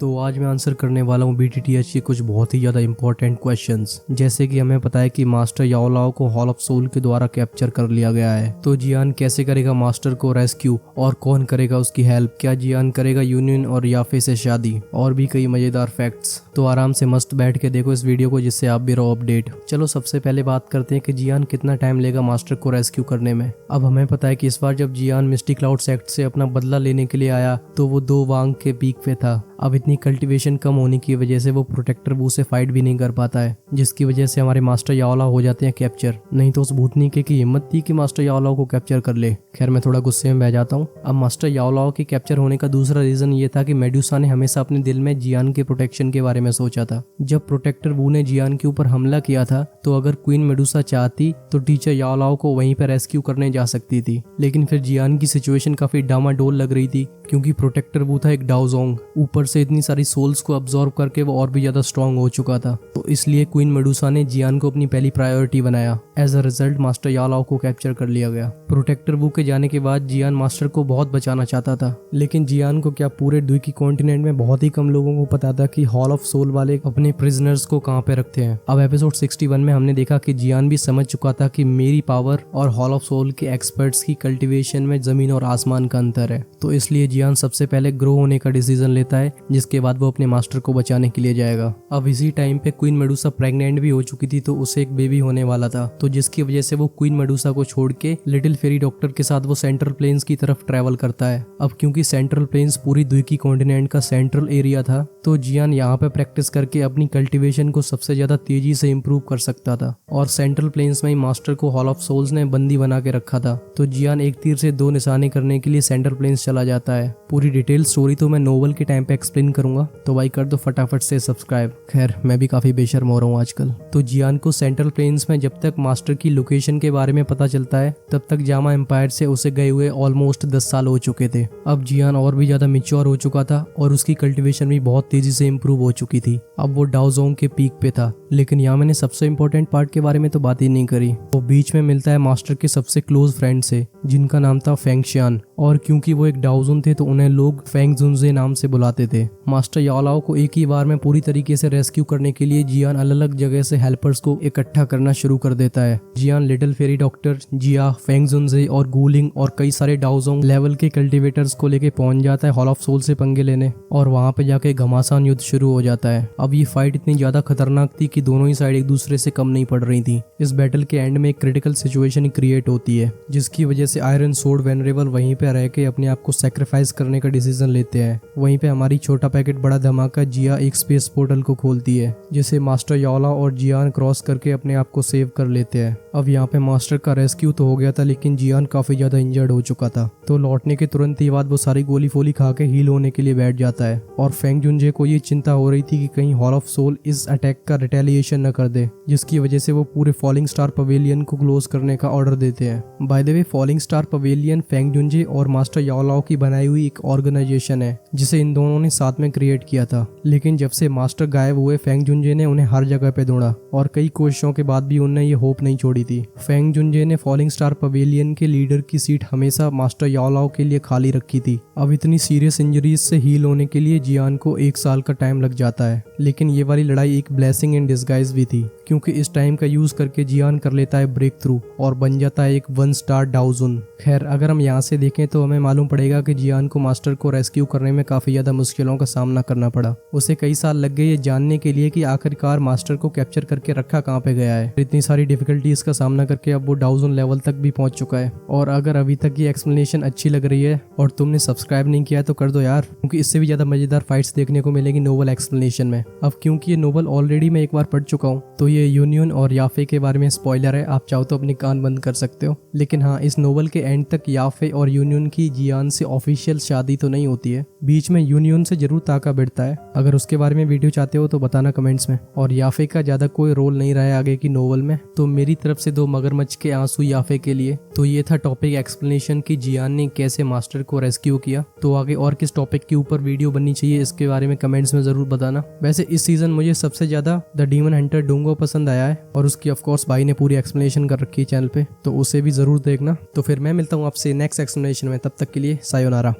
तो आज मैं आंसर करने वाला हूँ BTTH के कुछ बहुत ही ज़्यादा इंपॉर्टेंट क्वेश्चंस। जैसे कि हमें पता है कि मास्टर याओ लाओ को हॉल ऑफ सोल के द्वारा कैप्चर कर लिया गया है, तो जियान कैसे करेगा मास्टर को रेस्क्यू और कौन करेगा उसकी हेल्प? क्या जियान करेगा यूनियन और याफे से शादी? और भी कई मजेदार फैक्ट्स। तो आराम से मस्त बैठ के देखो इस वीडियो को, जिससे आप भी रहो अपडेट। चलो सबसे पहले बात करते हैं कि जियान कितना टाइम लेगा मास्टर को रेस्क्यू करने में। अब हमें पता है कि इस बार जब जियान मिस्टी क्लाउड सेक्ट से अपना बदला लेने के लिए आया तो वो 2 वांग के पीक पे था। अब इतनी कल्टीवेशन कम होने की वजह से वो प्रोटेक्टर बू से फाइट भी नहीं कर पाता है, जिसकी वजह से हमारे मास्टर याओ लाओ हो जाते हैं कैप्चर। नहीं तो उस भूतनी की हिम्मत थी कि मास्टर याओ लाओ को कैप्चर कर ले। खैर मैं थोड़ा गुस्से में बह जाता हूँ। अब मास्टर याओ लाओ के कैप्चर होने का दूसरा रीजन ये था कि मेडुसा ने हमेशा अपने दिल में जियान के प्रोटेक्शन के बारे में सोचा था। जब प्रोटेक्टर बू ने जियान के ऊपर हमला किया था तो अगर क्वीन मेडुसा चाहती तो टीचर याओ लाओ को वहीं पर रेस्क्यू करने जा सकती थी, लेकिन फिर जियान की सिचुएशन काफी डामाडोल लग रही थी, क्योंकि प्रोटेक्टर बू था एक डाओजोंग। ऊपर से इतनी सारी सोल्स को अब्सॉर्ब करके वो और भी ज्यादा स्ट्रांग हो चुका था। तो इसलिए क्वीन मेडुसा ने जियान को अपनी पहली प्रायोरिटी बनाया। एज अ रिजल्ट मास्टर याओ लाओ को कैप्चर कर लिया गया। प्रोटेक्टर बू के जाने के बाद जियान मास्टर को बहुत बचाना चाहता था, लेकिन जियान को क्या पूरे द्वीकी कॉन्टिनेंट में बहुत ही कम लोगों को पता था कि हॉल ऑफ सोल वाले अपने प्रिजनर्स को कहाँ पे रखते हैं। अब एपिसोड 61 में हमने देखा कि जियान भी समझ चुका था कि मेरी पावर और हॉल ऑफ सोल के एक्सपर्ट्स की कल्टीवेशन में जमीन और आसमान का अंतर है। तो इसलिए जियान सबसे पहले ग्रो होने का डिसीजन लेता है, जिसके बाद वो अपने मास्टर को बचाने के लिए जाएगा। अब इसी टाइम पे क्वीन मेडुसा प्रेग्नेंट भी हो चुकी थी, तो उसे एक बेबी होने वाला था, तो जिसकी वजह से वो क्वीन मेडुसा को छोड़ के लिटिल फेरी डॉक्टर के साथ वो सेंट्रल प्लेन्स की तरफ ट्रेवल करता है। अब क्योंकि सेंट्रल प्लेन्स पूरी द्वीकी कॉन्टिनेंट का सेंट्रल एरिया था, तो जियान यहाँ पे प्रैक्टिस करके अपनी कल्टीवेशन को सबसे ज्यादा तेजी से इम्प्रूव कर सकता था। और सेंट्रल प्लेन्स में ही मास्टर को हॉल ऑफ सोल्स ने बंदी बना के रखा था, तो जियान एक तीर से 2 निशाने करने के लिए सेंट्रल प्लेन्स चला जाता है। पूरी डिटेल स्टोरी तो मैं नोवेल के टाइम पे एक्सप्लेन करूंगा, तो भाई कर दो फटाफट से सब्सक्राइब। खैर मैं भी काफी बेशर्म हो रहा हूँ आजकल। तो जियान को सेंट्रल प्लेन्स में जब तक मास्टर की लोकेशन के बारे में पता चलता है, तब तक जामा एम्पायर से उसे गए हुए ऑलमोस्ट 10 साल हो चुके थे। अब जियान और भी ज्यादा मैच्योर हो चुका था और उसकी कल्टीवेशन भी बहुत तेजी से इम्प्रूव हो चुकी थी। अब वो डाओजोंग के पीक पे था, लेकिन यहाँ मैंने सबसे इम्पोर्टेंट पार्ट के बारे में तो बात ही नहीं करी। वो बीच में मिलता है मास्टर के सबसे क्लोज फ्रेंड से, जिनका नाम था फेंग शियान। और क्योंकि वो एक डाओजोन थे तो उन्हें लोग फेंग जुनजे नाम से बुलाते थे। मास्टर याओ लाओ को एक ही बार में पूरी तरीके से रेस्क्यू करने के लिए जियान अलग अलग जगह से हेल्पर्स को इकट्ठा करना शुरू कर देता है। जियान लिटिल फेरी डॉक्टर, जिया, फेंग जुनजे और गूलिंग और कई सारे डाओजोंग लेवल के कल्टीवेटर्स को लेके पहुंच जाता है हॉल ऑफ सोल से पंगे लेने, और वहां पे जाके घमासान युद्ध शुरू हो जाता है। अब ये फाइट इतनी ज्यादा खतरनाक थी कि दोनों ही साइड एक दूसरे से कम नहीं पड़ रही थी। इस बैटल के एंड में एक क्रिटिकल सिचुएशन क्रिएट होती है, जिसकी वजह से आयरन सोर्ड वेनरेबल वहीं पे रह के अपने आप को सैक्रिफाइस करने का डिसीजन लेते हैं। वहीं पे हमारी छोटा पैकेट बड़ा धमाका जिया एक स्पेस पोर्टल को खोलती है, जिसे मास्टर याओ लाओ और जियान क्रॉस करके अपने आप को सेव कर लेते हैं। अब यहाँ पे मास्टर का रेस्क्यू तो हो गया था, लेकिन जियान काफी ज्यादा इंजर्ड हो चुका था, तो लौटने के तुरंत ही बाद वो सारी गोली फोली खा के हील होने के लिए बैठ जाता है। और फेंग जुनजे को ये चिंता हो रही थी कि कहीं हॉल ऑफ सोल इस अटैक का रिटेलिएशन न कर दे, जिसकी वजह से वो पूरे फॉलिंग स्टार पवेलियन को क्लोज करने का ऑर्डर देते हैं। By the way falling star pavilion Feng Junjie और मास्टर याओ लाओ की बनाई हुई एक ऑर्गेनाइजेशन है, जिसे इन दोनों ने साथ में क्रिएट किया था। लेकिन जब से मास्टर गायब हुए फेंग जुनजे ने उन्हें हर जगह पे ढूंढा, और कई कोशिशों के बाद भी उन्हें ये होप नहीं छोड़ी थी। फेंग जुनजे ने फॉलिंग स्टार पवेलियन के लीडर की सीट हमेशा मास्टर याओ लाओ के लिए खाली रखी थी। अब इतनी सीरियस इंजरीज से हील होने के लिए जियान को 1 साल का टाइम लग जाता है, लेकिन ये वाली लड़ाई एक ब्लेसिंग इन डिस्गाइज भी थी, क्योंकि इस टाइम का यूज करके जियान कर लेता है ब्रेक थ्रू और बन जाता है एक 1 स्टार डाउजन। खैर अगर हम यहाँ से देखें तो हमें मालूम पड़ेगा कि जियान को मास्टर को रेस्क्यू करने में काफी ज्यादा मुश्किलों का सामना करना पड़ा। उसे कई साल लग गए ये जानने के लिए कि आखिरकार मास्टर को कैप्चर करके रखा कहाँ पे गया है। इतनी सारी डिफिकल्टीज का सामना करके अब वो डाउजन लेवल तक भी पहुंच चुका है। और अगर अभी तक ये एक्सप्लेनेशन अच्छी लग रही है और तुमने सब्सक्राइब नहीं किया तो कर दो यार, क्योंकि इससे भी ज्यादा मजेदार फाइट्स देखने को मिलेगी नोवेल एक्सप्लेनेशन में। अब क्योंकि ये नोवेल ऑलरेडी मैं एक बार पढ़ चुका हूँ, तो ये यूनियन और याफे के बारे में स्पॉइलर है, आप चाहो तो अपने कान बंद कर सकते हो। लेकिन हाँ, इस नोवेल के एंड तक याफे और यूनियन की जियान से ऑफिशियल शादी तो नहीं होती है, बीच में यूनियन से जरूर ताका भिड़ता है। अगर उसके बारे में वीडियो चाहते हो तो बताना कमेंट्स में। और याफे का ज्यादा कोई रोल नहीं रहा है आगे की नोवेल में, तो मेरी तरफ से 2 मगरमच्छ के आंसू याफे के लिए। तो ये था टॉपिक एक्सप्लेनेशन कि जियान ने कैसे मास्टर को रेस्क्यू किया। तो आगे और किस टॉपिक के ऊपर वीडियो बननी चाहिए इसके बारे में कमेंट्स में जरूर बताना। वैसे इस सीजन मुझे सबसे ज्यादा द डीमन हंटर डूंगो पसंद आया है, और उसकी ऑफकोर्स भाई ने पूरी एक्सप्लेनेशन कर रखी है चैनल पे, तो उसे भी जरूर देखना। तो फिर मैं मिलता हूँ आपसे नेक्स्ट एक्सप्लेनेशन में, तब तक के लिए सायोनारा।